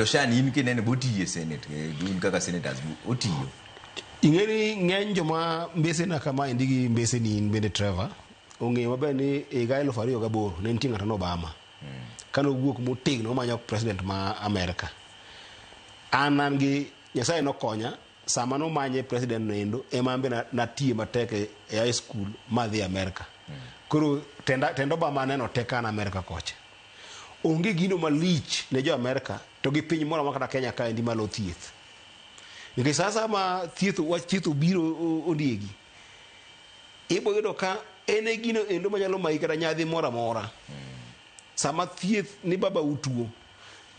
to shani in kinene botiye senate dun kaka senators otiyo ing'eni ng'eny joma mbese na kama indigi mbese ni bende Trevor ong'e maber ni higa 2008 ne nitie ng'ato Obama kano wuok motegno manyo president ma Amerika. An gi Nyasaye nokonya sama no manye president no endo ema ambe natie matek e high school madhi Amerika. Koro tendo Obama neno teka na Amerika kocha. Onge gino malich ne jo Amerika to gi piny moro makata Kenya ka endi malo thieth. Nikech sasa ma thieth biro ondiegi. Ibo yudo ka ene gino endo manyalo mai kata nyadhi moro amora. Sama thieth ni baba utuo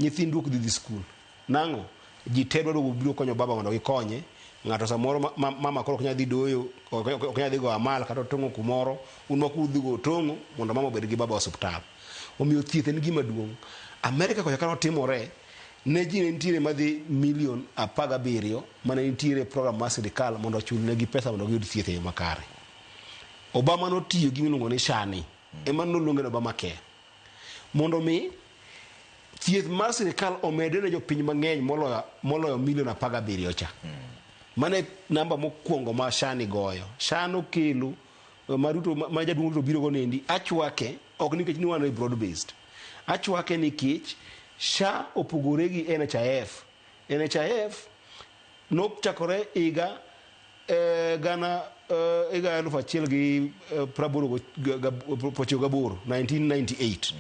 nyithindu ok dhi skul. Nango ji tedwa do biro konyo baba mondo gikonye. Ng'ato samoro mama koro ok nyadhi doyo, ok nyadhi go amal kata tongo kumoro, un makudhi go tongo mondo mama obed gi baba osiptal. Omiyo thieth en gima duong'. Amerika kocha kano timore ne ji nitiere madhi milion 17 mane nitiere program mar sirikal mondo ochulnegi pesa mondo giyud thieth e makare. Obama notiyo gi miluongo ni Shani ema noluonge Obama Care mondo mi thieth mar sirikal omede ne jopiny mang'eny moloyo milion 17 cha. Mane namba mokwongo ma Shani goyo. Shani okelo maruto ma jaduong' to biro go nendi achwake ok nikech ni wan broad based. Achwake nikech SHA opogore gi NHIF. NHIF nochakore higa gana higa 1998.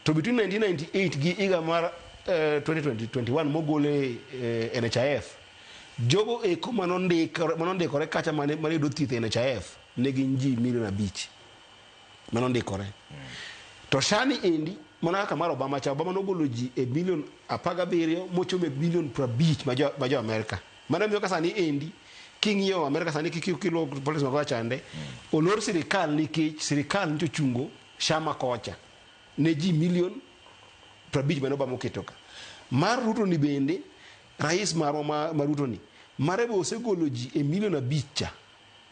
To between 1998 gi higa mar 2021 mogole NHIF jogo eko manondikore kacha mane yudo thieth e NHIF ne gin ji milion 5 manondikore. To Shani endi mana kaka mar Obama cha Obama nogolo ji e bilion 17 mochome bilion 50 ma jo Amerika. Mana miyo kasani endi king'iyo Amerika sani kilo police makocha chande olor sirikal nikech sirikal nito chungo shama kocha ne ji milion 50 mane Obama oketoka. Mar Ruto ni bende rais marwa Ruto ni marebo osegolo ji e milion 5 cha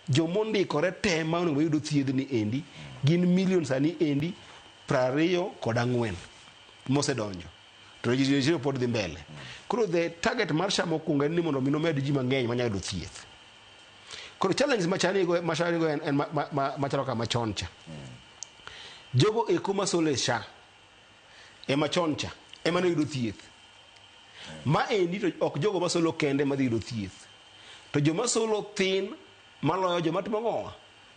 jomondikore te ma onego yudo thiedhni endi gin milion sani endi 24 mosedonjo to registration pod dhi mbele. Koro the target mar SHA mokwongo en ni mondo minomed ji mang'eny manyalo yudo thieth. Koro challenges machalo en machalo kama chon cha jogo eko masole SHA ema chon cha ema ne yudo thieth. Ma endi to ok jogo masolo kende madhi yudo thieth, to joma solo thin maloyo joma timo ng'owa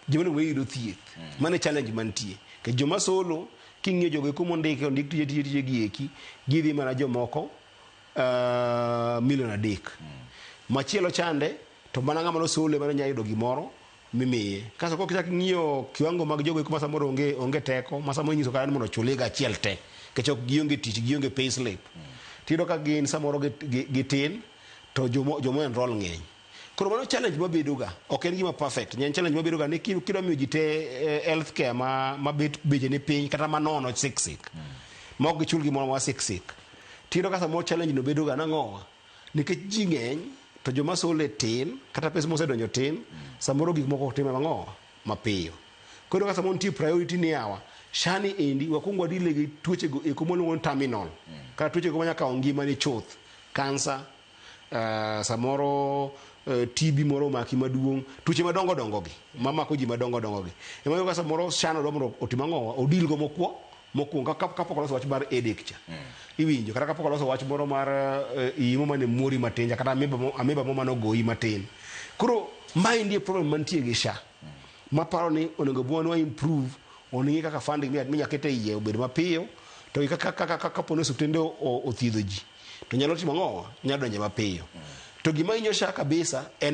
joma ne yudo thieth. Mane challenge mantie ke joma solo king'iyo jogo eko mondike ondik tije gieki gidhi mana jomoko milion 3. Machielo chande to mana ng'ama nosole mana nyayudo gimoro mimiye. Kaso kok chak ng'iyo kiwango mag jogo eko ma samoro onge teko ma samoro nyiso kara ni mondo chule ga achiel te kech ok gionge tich gionge pay slip. Tido ka gin samoro gitin to jomo enroll ng'eny. Koro mano challenge mabedo ga ok en gima perfect. Nyen challenge mabedo ga ni kidwa miyo ji te health care ma bet beje ni piny kata manono sick ma ok gichul gimoro ma sick. Tido ka samoro challenge no bedo ga nang'owa nikech ji ng'eny to joma sole tin kata pesa mosedonjo tin samoro gik moko time mang'owa mapiyo. Koro ka samoro nitie priority ni yawa Shani endi wakuongo wadile gi tuoche go eko moluongo terminal kata tuoche go manyaka ngima ni chuth, cancer, samoro TB moro maki maduong', tuoche madongo gi mamako ji madongo gi. Ema yo ka samoro Shani mondo otima ng'owa odil go mokwongo kapok oloso wach mar headache cha. Iwinjo kata kapok oloso wach moro mar imo mane muori matin kata ameba mo manogoyi matin. Koro maendi e problem mantie gi SHA. Maparo ni onego buonwa improve oning'i kaka funding minyakete iye obed mapiyo to kaka pono osuptende othiedho ji to nyalo timo ng'owa nyalo donje mapiyo. To gima inyo SHA kabisa en